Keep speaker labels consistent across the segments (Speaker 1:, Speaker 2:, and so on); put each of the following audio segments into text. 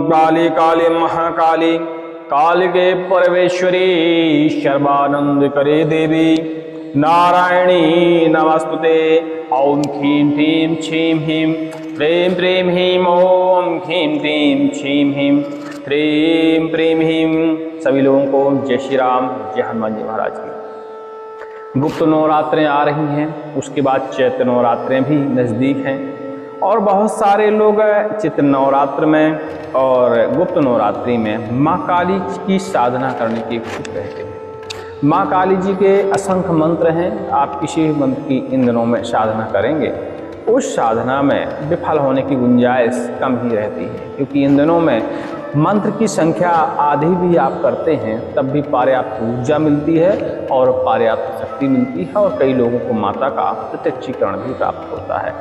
Speaker 1: काली काली महाकाली कालिके परमेश्वरी सर्वानंद करे देवी नारायणी नमस्तुते। ओम ह्रीं ह्रीं क्षीं ह्रीं प्रेम प्रेम ह्रीं ओम ह्रीं ह्रीं क्षीं ह्रीं प्रेम प्रेम ह्रीं। सभी लोगों को जय श्री राम, जय हनुमान जी महाराज की। गुप्त नवरात्रें आ रही हैं, उसके बाद चैत्र नवरात्रें भी नज़दीक हैं और बहुत सारे लोग चित्र नवरात्र में और गुप्त नवरात्रि में माँ काली की साधना करने के इच्छुक रहते हैं। माँ काली जी के असंख्य मंत्र हैं। आप किसी मंत्र की इन दिनों में साधना करेंगे, उस साधना में विफल होने की गुंजाइश कम ही रहती है, क्योंकि इन दिनों में मंत्र की संख्या आधी भी आप करते हैं तब भी पर्याप्त ऊर्जा मिलती है और पर्याप्त शक्ति मिलती है और कई लोगों को माता का प्रत्यक्षीकरण भी प्राप्त होता है।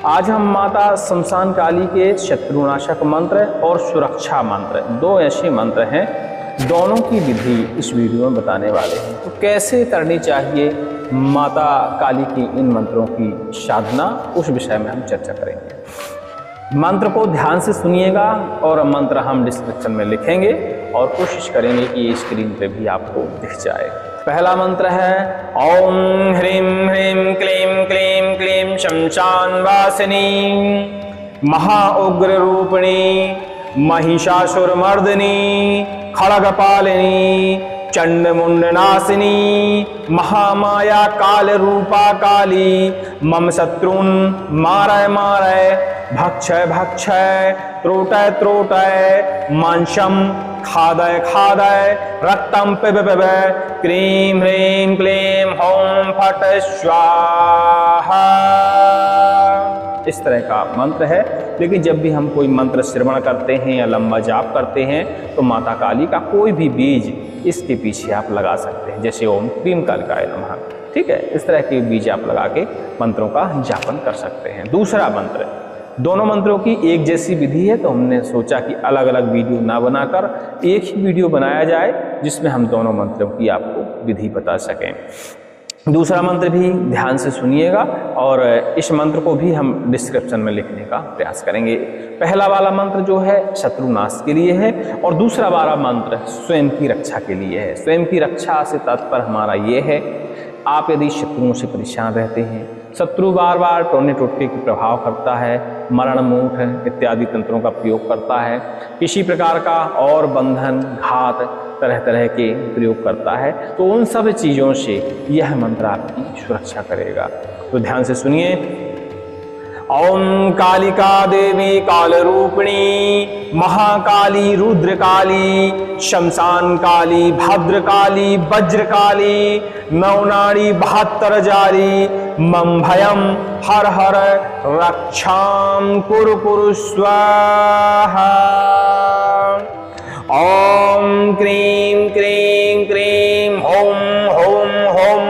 Speaker 1: आज हम माता शमशान काली के शत्रुनाशक मंत्र और सुरक्षा मंत्र, दो ऐसे मंत्र हैं, दोनों की विधि इस वीडियो में बताने वाले हैं। तो कैसे करनी चाहिए माता काली की इन मंत्रों की साधना, उस विषय में हम चर्चा करेंगे। मंत्र को ध्यान से सुनिएगा और मंत्र हम डिस्क्रिप्शन में लिखेंगे और कोशिश करेंगे कि ये स्क्रीन पे भी आपको दिख जाए। पहला मंत्र है ओम ह्रीं ह्रीं क्लीं क्लीं क्लीं शमशान वासिनी महाउग्र रूपिणी महिषासुरमर्दिनी खड्गपालिनी चंडमुंडनाशिनी महामाया काल रूपा काली मम शत्रुन मारय मारय भक्षय भक्षय त्रोटय त्रोटय मांसम खादय खादय रक्तम पिब पिब क्रीं ह्रीं क्लीं हौं फट स्वाहा। इस तरह का मंत्र है। लेकिन जब भी हम कोई मंत्र श्रवण करते हैं या लंबा जाप करते हैं तो माता काली का कोई भी बीज इसके पीछे आप लगा सकते हैं, जैसे ओम क्रीं कालिकाय नमः। ठीक है, इस तरह के बीज आप लगा के मंत्रों का जापन कर सकते हैं। दूसरा मंत्र, दोनों मंत्रों की एक जैसी विधि है तो हमने सोचा कि अलग अलग वीडियो ना बनाकर एक ही वीडियो बनाया जाए जिसमें हम दोनों मंत्रों की आपको विधि बता सकें। दूसरा मंत्र भी ध्यान से सुनिएगा और इस मंत्र को भी हम डिस्क्रिप्शन में लिखने का प्रयास करेंगे। पहला वाला मंत्र जो है शत्रुनाश के लिए है और दूसरा वाला मंत्र स्वयं की रक्षा के लिए है। स्वयं की रक्षा से तात्पर्य हमारा ये है, आप यदि शत्रुओं से परेशान रहते हैं, शत्रु बार बार टोने टोटके के प्रभाव करता है, मरण मूठ इत्यादि तंत्रों का प्रयोग करता है, किसी प्रकार का और बंधन घात तरह तरह के प्रयोग करता है, तो उन सब चीज़ों से यह मंत्र आपकी सुरक्षा करेगा। तो ध्यान से सुनिए। ओम कालिका देवी काल रूपिणी महाकाली रुद्रकाली शमशान काली भद्रकाली वज्रकाली नवनाड़ी 72 जारी मम भयम हर हर रक्षाम कुरु कुरु स्वाहा। ओम क्रीं क्रीं क्रीं होम होम होम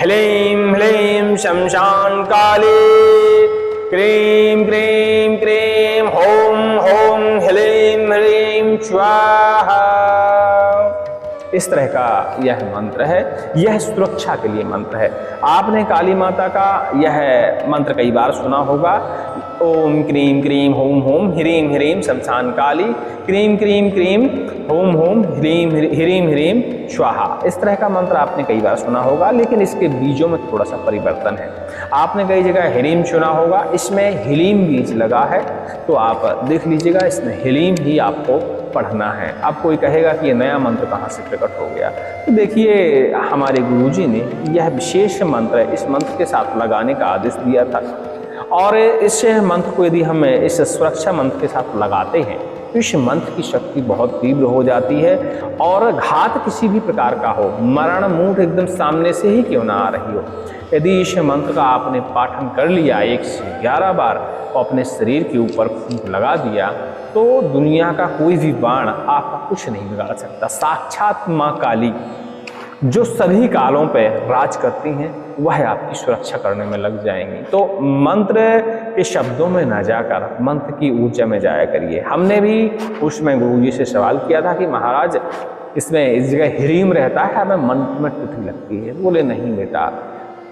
Speaker 1: ह्लीं ह्लीं शमशान काली क्रीं क्रीं क्रीं होम होम ह्लीं ह्लीं स्वाहा। इस तरह का यह मंत्र है, यह सुरक्षा के लिए मंत्र है। आपने काली माता का यह मंत्र कई बार सुना होगा, ओम क्रीं क्रीं होम होम ह्रीं ह्रीं शमशान काली क्रीं क्रीं क्रीं होम होम ह्रीं ह्रीं स्वाहा। इस तरह का मंत्र आपने कई बार सुना होगा, लेकिन इसके बीजों में थोड़ा सा परिवर्तन है। आपने कई जगह ह्रीं सुना होगा, इसमें ह्लीं बीज लगा है, तो आप देख लीजिएगा इसमें ह्लीं ही आपको पढ़ना है। अब कोई कहेगा कि ये नया मंत्र कहाँ से प्रकट हो गया, तो देखिए हमारे गुरुजी ने यह विशेष मंत्र इस मंत्र के साथ लगाने का आदेश दिया था और इस मंत्र को यदि हम इस सुरक्षा मंत्र के साथ लगाते हैं तो इस मंत्र की शक्ति बहुत तीव्र हो जाती है और घात किसी भी प्रकार का हो, मरण मूठ एकदम सामने से ही क्यों ना आ रही हो, यदि इस मंत्र का आपने पाठन कर लिया 1 से 11 बार और अपने शरीर के ऊपर फूंक लगा दिया तो दुनिया का कोई भी बाण आपका कुछ नहीं बिगाड़ सकता। साक्षात माँ काली जो सभी कालों पे राज करती हैं वह आपकी सुरक्षा करने में लग जाएंगी। तो मंत्र के शब्दों में न जाकर मंत्र की ऊर्जा में जाया करिए। हमने भी उसमें गुरुजी से सवाल किया था कि महाराज इसमें इस जगह ह्रीं रहता है, हमें मंत्र में तिथि लगती है। बोले नहीं बेटा,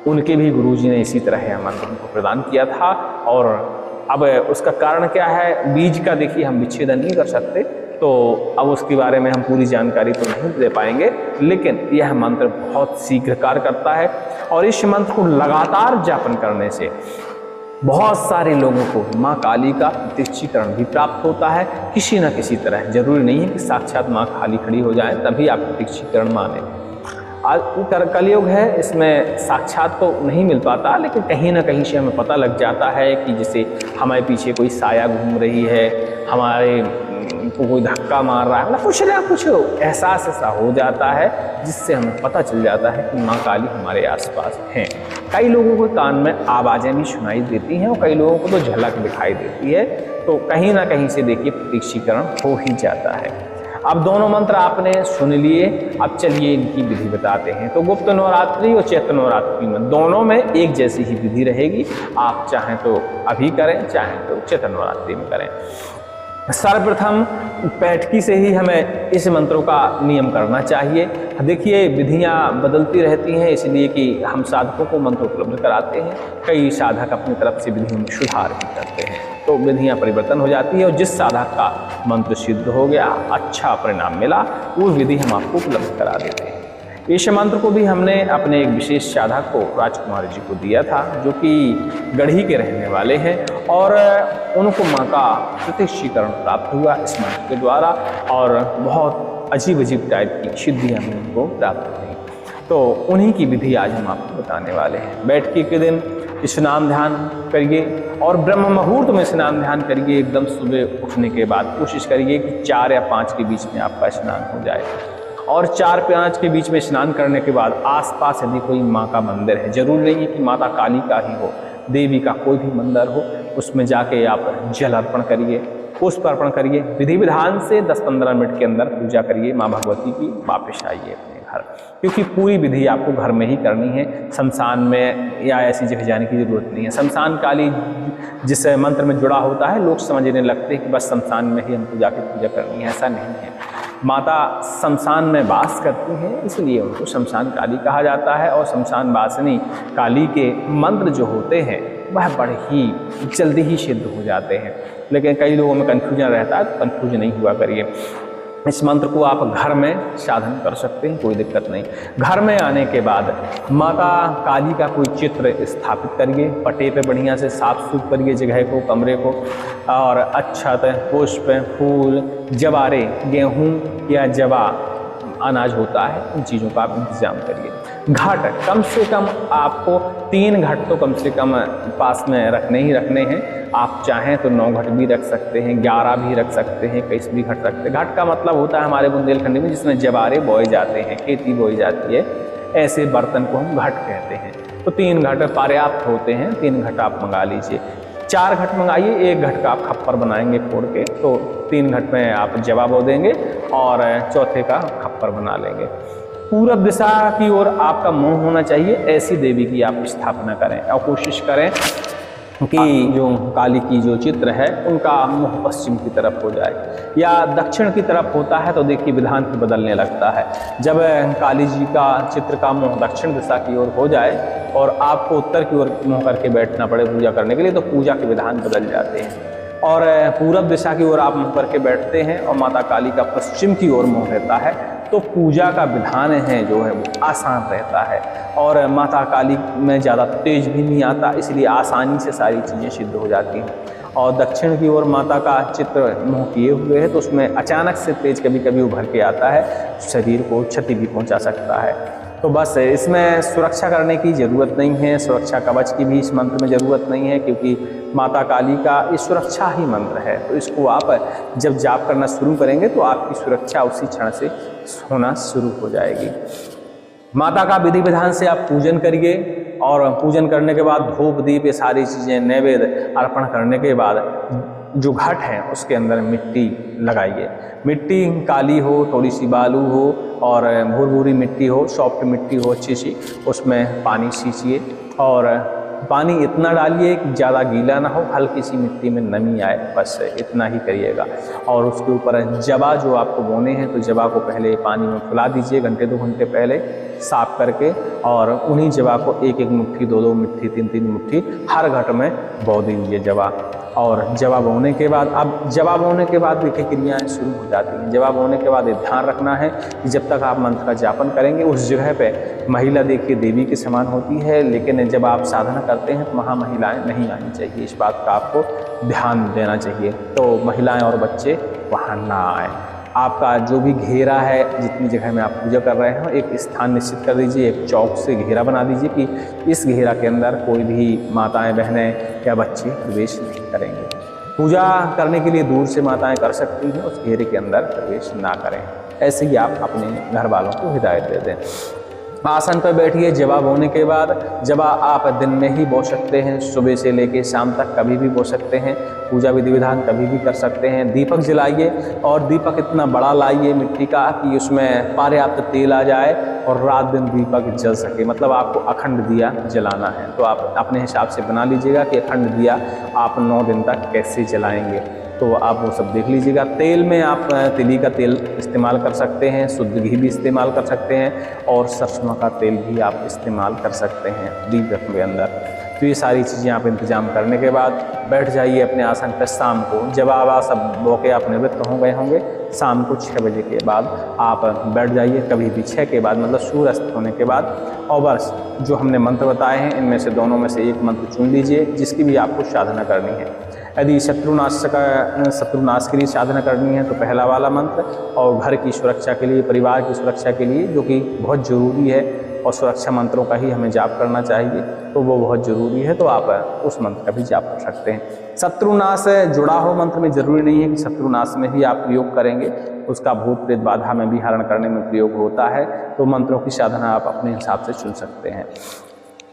Speaker 1: उनके भी गुरुजी ने इसी तरह मंत्र को प्रदान किया था और अब उसका कारण क्या है, बीज का देखिए हम विच्छेदन नहीं कर सकते, तो अब उसके बारे में हम पूरी जानकारी तो नहीं दे पाएंगे, लेकिन यह मंत्र बहुत शीघ्र कार्य करता है। और इस मंत्र को लगातार जापन करने से बहुत सारे लोगों को माँ काली का प्रत्यक्षीकरण भी प्राप्त होता है किसी न किसी तरह। जरूरी नहीं है कि साक्षात माँ काली खड़ी हो जाए तभी आप प्रत्यक्षीकरण माने। आज कलयुग है, इसमें साक्षात तो नहीं मिल पाता, लेकिन कहीं ना कहीं से हमें पता लग जाता है कि जैसे हमारे पीछे कोई साया घूम रही है, हमारे को कोई धक्का मार रहा है, मतलब कुछ ना कुछ एहसास ऐसा हो जाता है जिससे हमें पता चल जाता है कि माँ काली हमारे आसपास हैं। कई लोगों को कान में आवाज़ें भी सुनाई देती हैं और कई लोगों को तो झलक दिखाई देती है, तो कहीं ना कहीं से देखिए प्रत्यक्षीकरण हो ही जाता है। अब दोनों मंत्र आपने सुन लिए, अब चलिए इनकी विधि बताते हैं। तो गुप्त नवरात्रि और चैत्र नवरात्रि में दोनों में एक जैसी ही विधि रहेगी, आप चाहें तो अभी करें, चाहें तो चैत्र नवरात्रि में करें। सर्वप्रथम बैठकी से ही हमें इस मंत्रों का नियम करना चाहिए। देखिए विधियां बदलती रहती हैं, इसलिए कि हम साधकों को मंत्र उपलब्ध कराते हैं, कई साधक अपनी तरफ से विधियों में सुधार भी करते हैं, तो विधियां परिवर्तन हो जाती है और जिस साधक का मंत्र सिद्ध हो गया, अच्छा परिणाम मिला, वो विधि हम आपको उपलब्ध करा देते हैं। इस मंत्र को भी हमने अपने एक विशेष साधक को राजकुमार जी को दिया था, जो कि गढ़ी के रहने वाले हैं, और उनको माँ का प्रत्यक्षीकरण प्राप्त हुआ इस मंत्र के द्वारा, और बहुत अजीब अजीब टाइप की सिद्धियाँ भी उनको प्राप्त हुई। तो उन्हीं की विधि आज हम आपको बताने वाले हैं। बैठकी के दिन स्नान ध्यान करिए और ब्रह्म मुहूर्त में स्नान ध्यान करिए। एकदम सुबह उठने के बाद कोशिश करिए कि 4 या 5 के बीच में आपका स्नान हो जाए, और 4-5 के बीच में स्नान करने के बाद आसपास यदि कोई माँ का मंदिर है, जरूर नहीं है कि माता काली का ही हो, देवी का कोई भी मंदिर हो, उसमें जाके आप जल अर्पण करिए, पुष्प अर्पण करिए, विधि विधान से 10-15 मिनट के अंदर पूजा करिए माँ भगवती की, वापस आइए अपने घर, क्योंकि पूरी विधि आपको घर में ही करनी है। शमशान में या ऐसी जगह जाने की जरूरत नहीं है। शमशान काली जिस मंत्र में जुड़ा होता है, लोग समझने लगते हैं कि बस शमशान में ही हमको जाके पूजा करनी है, ऐसा नहीं है। माता शमशान में वास करती हैं, इसलिए उनको शमशान काली कहा जाता है। और शमशान वासिनी काली के मंत्र जो होते हैं वह बड़े ही जल्दी ही सिद्ध हो जाते हैं, लेकिन कई लोगों में कन्फ्यूजन रहता है, तो कन्फ्यूज नहीं हुआ करिए। इस मंत्र को आप घर में साधन कर सकते हैं, कोई दिक्कत नहीं। घर में आने के बाद माता काली का कोई चित्र स्थापित करिए, पटे पे बढ़िया से साफ सूफ करिए जगह को, कमरे को, और अक्षत, पुष्प, फूल, जवारे, गेहूं या जवा अनाज होता है, उन चीज़ों का आप इंतजाम करिए। घाट कम से कम आपको 3 घाट तो कम से कम पास में रखने ही रखने हैं। आप चाहें तो 9 घट भी रख सकते हैं, 11 भी रख सकते हैं, 21 भी घट रखते हैं। घट का मतलब होता है हमारे बुंदेलखंडी में जिसमें जवारे बोए जाते हैं, खेती बोई जाती है, ऐसे बर्तन को हम घट कहते हैं। तो 3 घट पर्याप्त होते हैं, 3 घट आप मंगा लीजिए। 4 घट मंगाइए, 1 घट का आप खप्पर बनाएंगे फोड़ के, तो 3 घट में आप जवा बो देंगे और चौथे का खप्पर बना लेंगे। पूरब दिशा की ओर आपका मुंह होना चाहिए, ऐसी देवी की आप स्थापना करें और कोशिश करें कि जो काली की जो चित्र है उनका मुंह पश्चिम की तरफ हो जाए, या दक्षिण की तरफ होता है तो देखिए विधान भी बदलने लगता है। जब काली जी का चित्र का मुंह दक्षिण दिशा की ओर हो जाए और आपको उत्तर की ओर मुंह करके बैठना पड़े पूजा करने के लिए, तो पूजा के विधान बदल जाते हैं। और पूरब दिशा की ओर आप मुंह करके बैठते हैं और माता काली का पश्चिम की ओर मुंह रहता है, तो पूजा का विधान है जो है वो आसान रहता है, और माता काली में ज़्यादा तेज भी नहीं आता, इसलिए आसानी से सारी चीज़ें सिद्ध हो जाती हैं। और दक्षिण की ओर माता का चित्र मुँह किए हुए है, तो उसमें अचानक से तेज कभी कभी उभर के आता है, शरीर को क्षति भी पहुँचा सकता है। तो बस इसमें सुरक्षा करने की ज़रूरत नहीं है, सुरक्षा कवच की भी इस मंत्र में ज़रूरत नहीं है, क्योंकि माता काली का ये सुरक्षा ही मंत्र है। तो इसको आप जब जाप करना शुरू करेंगे तो आपकी सुरक्षा उसी क्षण से होना शुरू हो जाएगी। माता का विधि विधान से आप पूजन करिए, और पूजन करने के बाद धूप दीप ये सारी चीज़ें नैवेद्य अर्पण करने के बाद जो घट है उसके अंदर मिट्टी लगाइए। मिट्टी काली हो, थोड़ी सी बालू हो और भूरभूरी मिट्टी हो, सॉफ्ट मिट्टी हो अच्छी सी, उसमें पानी सींचिए, और पानी इतना डालिए कि ज़्यादा गीला ना हो, हल्की सी मिट्टी में नमी आए, बस इतना ही करिएगा। और उसके ऊपर जवा जो आपको बोने हैं, तो जवा को पहले पानी में फुला दीजिए घंटे 2 घंटे पहले साफ करके, और उन्हीं जवा को 1-1 मुट्ठी, 2-2 मुट्ठी, 3-3 मुट्ठी हर घट में बो दीजिए जवा। और जवाब होने के बाद, अब जवाब होने के बाद देखिए क्रियाएँ शुरू हो जाती हैं। जवाब होने के बाद ये ध्यान रखना है कि जब तक आप मंत्र का जापन करेंगे उस जगह पे महिला देखिए देवी के समान होती है, लेकिन जब आप साधना करते हैं तो वहाँ महिलाएं नहीं आनी चाहिए। इस बात का आपको ध्यान देना चाहिए। तो महिलाएं और बच्चे वहाँ ना आए। आपका जो भी घेरा है, जितनी जगह में आप पूजा कर रहे हो, एक स्थान निश्चित कर दीजिए, एक चौक से घेरा बना दीजिए कि इस घेरा के अंदर कोई भी माताएं बहनें या बच्चे प्रवेश नहीं करेंगे। पूजा करने के लिए दूर से माताएं कर सकती हैं, उस घेरे के अंदर प्रवेश ना करें। ऐसे ही आप अपने घर वालों को हिदायत दे दें। आसन पर बैठिए। जवाब होने के बाद जवा आप दिन में ही बो सकते हैं, सुबह से लेकर शाम तक कभी भी बो सकते हैं। पूजा विधि विधान कभी भी कर सकते हैं। दीपक जलाइए और दीपक इतना बड़ा लाइए मिट्टी का कि उसमें पर्याप्त तेल आ जाए और रात दिन दीपक जल सके। मतलब आपको अखंड दिया जलाना है, तो आप अपने हिसाब से बना लीजिएगा कि अखंड दिया आप 9 दिन तक कैसे जलाएंगे, तो आप वो सब देख लीजिएगा। तेल में आप तिली का तेल इस्तेमाल कर सकते हैं, शुद्ध घी भी इस्तेमाल कर सकते हैं और सरसों का तेल भी आप इस्तेमाल कर सकते हैं दीपक के अंदर। तो ये सारी चीज़ें आप इंतजाम करने के बाद बैठ जाइए अपने आसन पर। शाम को जब आप सब बोके आप निवृत्त हो गए होंगे, शाम को 6 बजे के बाद आप बैठ जाइए, कभी भी 6 के बाद, मतलब सूर्यास्त होने के बाद। और बस जो हमने मंत्र बताए हैं इनमें से दोनों में से एक मंत्र चुन लीजिए जिसकी भी आपको साधना करनी है। यदि शत्रुनाश के लिए साधना करनी है तो पहला वाला मंत्र, और घर की सुरक्षा के लिए, परिवार की सुरक्षा के लिए, जो कि बहुत ज़रूरी है और सुरक्षा मंत्रों का ही हमें जाप करना चाहिए, तो वो बहुत ज़रूरी है, तो आप उस मंत्र का भी जाप कर सकते हैं। शत्रुनाश जुड़ा हो मंत्र में, ज़रूरी नहीं है कि शत्रुनाश में ही आप प्रयोग करेंगे, उसका भूत प्रेत बाधा में भी हरण करने में प्रयोग होता है। तो मंत्रों की साधना आप अपने हिसाब से चुन सकते हैं।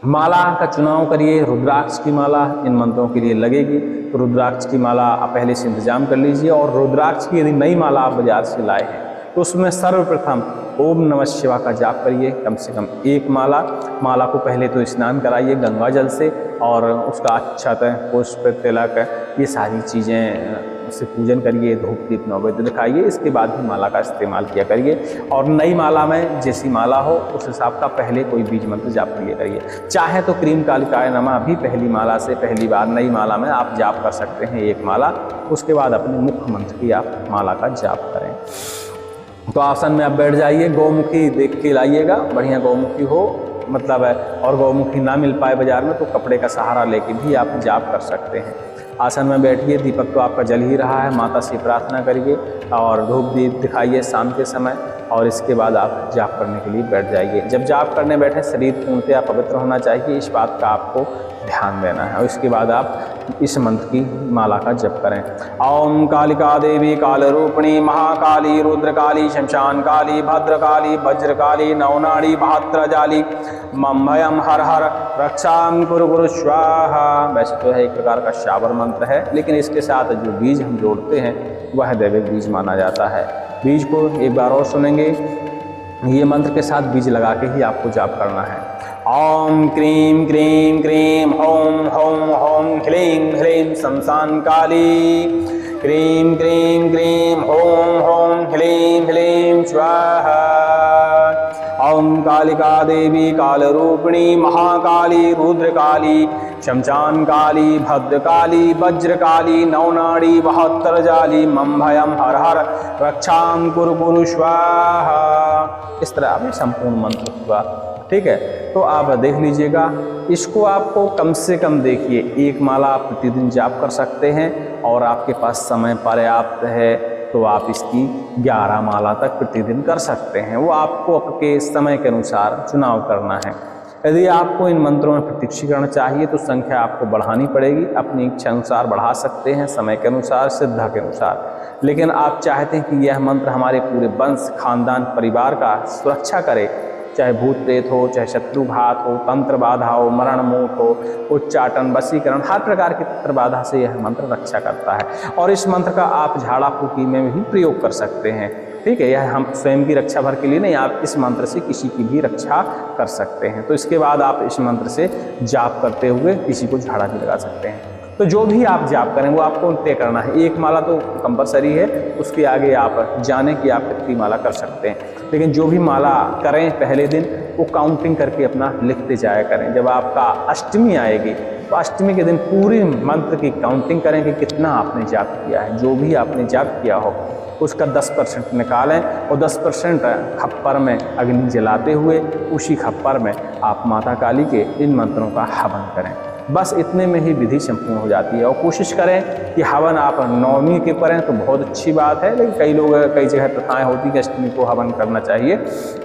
Speaker 1: माला का चुनाव करिए। रुद्राक्ष की माला इन मंत्रों के लिए लगेगी, तो रुद्राक्ष की माला आप पहले से इंतजाम कर लीजिए। और रुद्राक्ष की यदि नई माला आप बाजार से लाए हैं तो उसमें सर्वप्रथम ओम नमः शिवाय का जाप करिए, कम से कम 1 माला को पहले तो स्नान कराइए गंगा जल से, और उसका अक्षत पुष्प तिलक ये सारी चीज़ें से पूजन करिए, धूप दीप नैवेद्य दिखाइए। इसके बाद ही माला का इस्तेमाल किया करिए। और नई माला में जैसी माला हो उस हिसाब का पहले कोई बीज मंत्र जाप किया करिए। चाहे तो क्रीम कालिकाय नमः भी पहली माला से पहली बार नई माला में आप जाप कर सकते हैं 1 माला। उसके बाद अपने मुख्य मंत्र की आप माला का जाप करें। तो आसन में आप बैठ जाइए। गौमुखी देख के लाइएगा, बढ़िया गौमुखी हो, मतलब है, और गौमुखी ना मिल पाए बाजार में तो कपड़े का सहारा लेके भी आप जाप कर सकते हैं। आसन में बैठिए। दीपक तो आपका जल ही रहा है, माता से प्रार्थना करिए और धूप दीप दिखाइए शाम के समय, और इसके बाद आप जाप करने के लिए बैठ जाइए। जब जाप करने बैठे शरीर पूर्णतया पवित्र होना चाहिए, इस बात का आपको ध्यान देना है। और इसके बाद आप इस मंत्र की माला का जप करें। ओम कालिका देवी काल रूपिणी महाकाली रुद्रकाली शमशान काली भद्रकाली वज्रकाली नवनाड़ी बहात्रजाली मम भयम हर हर रक्षाम कुरु कुरु स्वाहा। वैसे तो है एक प्रकार का शावर मंत्र है, लेकिन इसके साथ जो बीज हम जोड़ते हैं वह दैविक बीज माना जाता है। बीज को एक बार और सुनेंगे। ये मंत्र के साथ बीज लगा के ही आपको जाप करना है। ओम क्रीं क्रीं क्रीं होम होम होम ह्लीं ह्लीं शमशान काली। क्रीं क्रीं क्रीं होम होम ह्लीं ह्लीं स्वाहा। ओम कालिका देवी काल रूपिणी महाकाली रुद्रकाली शमशान काली भद्रकाली वज्रकाली नवनाड़ी बहात्रजाली मम भयम हर हर रक्षाम कुरु कुरु स्वाहा। इस तरह आपने संपूर्ण मंत्र हुआ, ठीक है। तो आप देख लीजिएगा, इसको आपको कम से कम देखिए 1 माला आप प्रतिदिन जाप कर सकते हैं, और आपके पास समय पर्याप्त है तो आप इसकी 11 माला तक प्रतिदिन कर सकते हैं। वो आपको आपके समय के अनुसार चुनाव करना है। यदि आपको इन मंत्रों में प्रत्यक्षीकरण चाहिए तो संख्या आपको बढ़ानी पड़ेगी, अपनी इच्छा अनुसार बढ़ा सकते हैं, समय के अनुसार, श्रद्धा के अनुसार। लेकिन आप चाहते हैं कि यह मंत्र हमारे पूरे वंश खानदान परिवार का सुरक्षा करे, चाहे भूत प्रेत हो, चाहे शत्रुघात हो, तंत्र बाधा हो, मरण मोट हो, उच्चाटन, वशीकरण, हर प्रकार की तंत्र बाधा से यह मंत्र रक्षा करता है। और इस मंत्र का आप झाड़ा फूकी में भी प्रयोग कर सकते हैं, ठीक है। यह हम स्वयं की रक्षा भर के लिए नहीं, आप इस मंत्र से किसी की भी रक्षा कर सकते हैं। तो इसके बाद आप इस मंत्र से जाप करते हुए किसी को झाड़ा भी लगा सकते हैं। तो जो भी आप जाप करें वो आपको तय करना है। 1 माला तो कंपलसरी है, उसके आगे आप जाने कि आप कितनी माला कर सकते हैं। लेकिन जो भी माला करें पहले दिन वो काउंटिंग करके अपना लिखते जाया करें। जब आपका अष्टमी आएगी तो अष्टमी के दिन पूरी मंत्र की काउंटिंग करें कि कितना आपने जाप किया है। जो भी आपने जाप किया हो उसका 10% निकालें और 10% खप्पर में अग्नि जलाते हुए उसी खप्पर में आप माता काली के इन मंत्रों का हवन करें। बस इतने में ही विधि संपूर्ण हो जाती है। और कोशिश करें कि हवन आप नवमी के करें तो बहुत अच्छी बात है, लेकिन कई जगह प्रथाएं होती है कि अष्टमी को हवन करना चाहिए,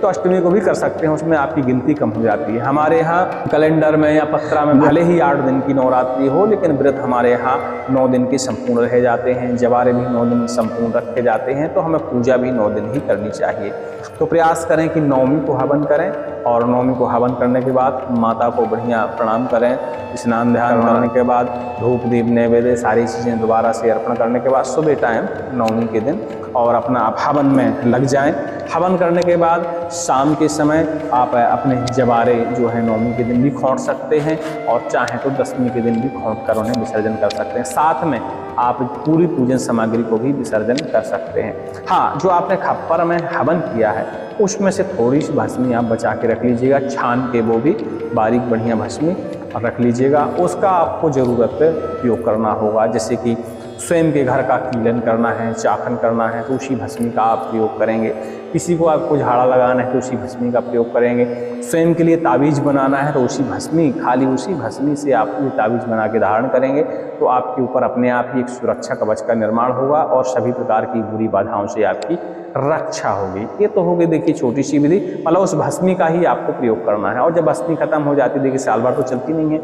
Speaker 1: तो अष्टमी को भी कर सकते हैं, उसमें आपकी गिनती कम हो जाती है। हमारे यहाँ कैलेंडर में या पत्रा में भले ही 8 दिन की नवरात्रि हो, लेकिन व्रत हमारे यहाँ 9 दिन के संपूर्ण रह जाते हैं, जवारे भी 9 दिन संपूर्ण रखे जाते हैं, तो हमें पूजा भी 9 दिन ही करनी चाहिए। तो प्रयास करें कि नवमी को हवन करें और नवमी को हवन करने के बाद माता को बढ़िया प्रणाम करें। स्नान ध्यान करने के बाद धूप दीप नैवेद्य सारी चीज़ें दोबारा से अर्पण करने के बाद सुबह टाइम नवमी के दिन और अपना आप हवन में लग जाएं। हवन करने के बाद शाम के समय आप अपने जवारे जो है नवमी के दिन भी खोंट सकते हैं और चाहें तो दसवीं के दिन भी खोंट कर उन्हें विसर्जन कर सकते हैं। साथ में आप पूरी पूजन सामग्री को भी विसर्जन कर सकते हैं। हाँ, जो आपने खप्पर में हवन किया है उसमें से थोड़ी सी भस्मी आप बचा के रख लीजिएगा, छान के वो भी बारीक बढ़िया भस्मी रख लीजिएगा। उसका आपको ज़रूरत पे उपयोग करना होगा, जैसे कि स्वयं के घर का कीलन करना है, चाखन करना है तो उसी भस्मी का आप प्रयोग करेंगे। किसी को आपको झाड़ा लगाना है तो उसी भस्मी का प्रयोग करेंगे। स्वयं के लिए ताबीज़ बनाना है तो उसी भस्मी, खाली उसी भस्मी से आप ये ताबीज़ बना के धारण करेंगे तो आपके ऊपर अपने आप ही एक सुरक्षा कवच का निर्माण होगा और सभी प्रकार की बुरी बाधाओं से आपकी रक्षा होगी। ये तो होगी देखिए छोटी सी विधि, मतलब उस भस्मी का ही आपको प्रयोग करना है। और जब भस्मी खत्म हो जाती है, देखिए साल भर तो चलती नहीं है,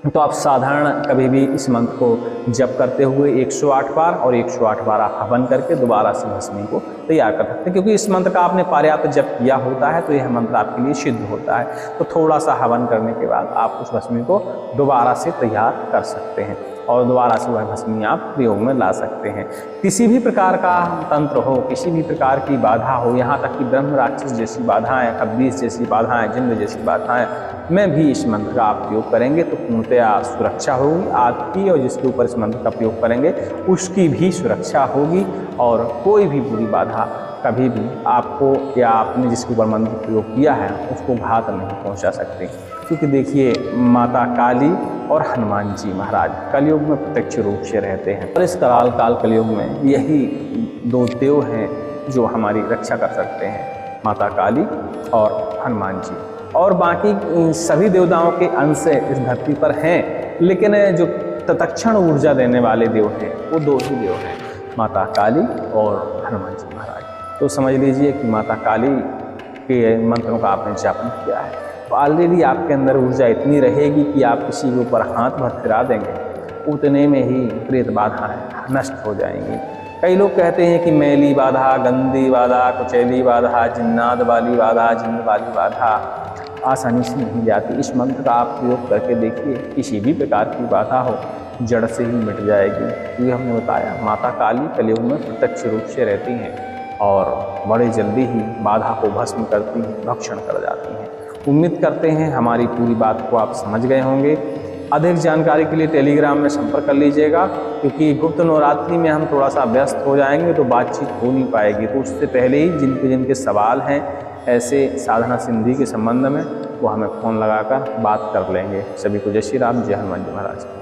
Speaker 1: तो आप साधारण कभी भी इस मंत्र को जप करते हुए 108 बार और 108 बार आप हवन करके दोबारा से भस्मी को तैयार कर सकते हैं। क्योंकि इस मंत्र का आपने पर्याप्त जप किया होता है तो यह मंत्र आपके लिए सिद्ध होता है। तो थोड़ा सा हवन करने के बाद आप उस भस्मी को दोबारा से तैयार कर सकते हैं और दोबारा से वह भस्मी आप प्रयोग में ला सकते हैं। किसी भी प्रकार का तंत्र हो, किसी भी प्रकार की बाधा हो, यहाँ तक कि ब्रह्म राक्षस जैसी बाधाएं, खब्बीस जैसी बाधाएं, जिन्न जैसी बाधाएं में भी इस मंत्र का आप प्रयोग करेंगे तो पूर्णतया सुरक्षा होगी आपकी, और जिसके ऊपर इस मंत्र का प्रयोग करेंगे उसकी भी सुरक्षा होगी और कोई भी बुरी बाधा कभी भी आपको या आपने जिसके ऊपर मंत्र प्रयोग किया है उसको घात नहीं पहुंचा सकते। क्योंकि देखिए माता काली और हनुमान जी महाराज कलयुग में प्रत्यक्ष रूप से रहते हैं और इस कराल काल कलयुग में यही 2 देव हैं जो हमारी रक्षा कर सकते हैं, माता काली और हनुमान जी। और बाकी सभी देवताओं के अंश इस धरती पर हैं, लेकिन जो तत्क्षण ऊर्जा देने वाले देव हैं वो 2 ही देव हैं, माता काली और हनुमान जी महाराज। तो समझ लीजिए कि माता काली के मंत्रों का आपने जापन किया है तो ऑलरेडी आपके अंदर ऊर्जा इतनी रहेगी कि आप किसी के ऊपर हाथ भर फिरा देंगे, उतने में ही प्रेत बाधाएं नष्ट हो जाएंगी। कई लोग कहते हैं कि मैली बाधा, गंदी बाधा, कुचैली बाधा, जिन्नात वाली बाधा, जिन्न वाली बाधा आसानी से नहीं जाती। इस मंत्र का आप प्रयोग करके देखिए, किसी भी प्रकार की बाधा हो जड़ से ही मिट जाएगी। ये हमने बताया माता काली कलयुग में प्रत्यक्ष रूप से रहती हैं और बड़े जल्दी ही बाधा को भस्म करती हैं, भक्षण कर जाती हैं। उम्मीद करते हैं हमारी पूरी बात को आप समझ गए होंगे। अधिक जानकारी के लिए टेलीग्राम में संपर्क कर लीजिएगा, क्योंकि गुप्त नवरात्रि में हम थोड़ा सा व्यस्त हो जाएंगे तो बातचीत हो नहीं पाएगी। तो उससे पहले ही जिनके सवाल हैं ऐसे साधना सिद्धि के संबंध में वो हमें फ़ोन लगाकर बात कर लेंगे। सभी को जय श्री राम, जय हनुमान जी महाराज।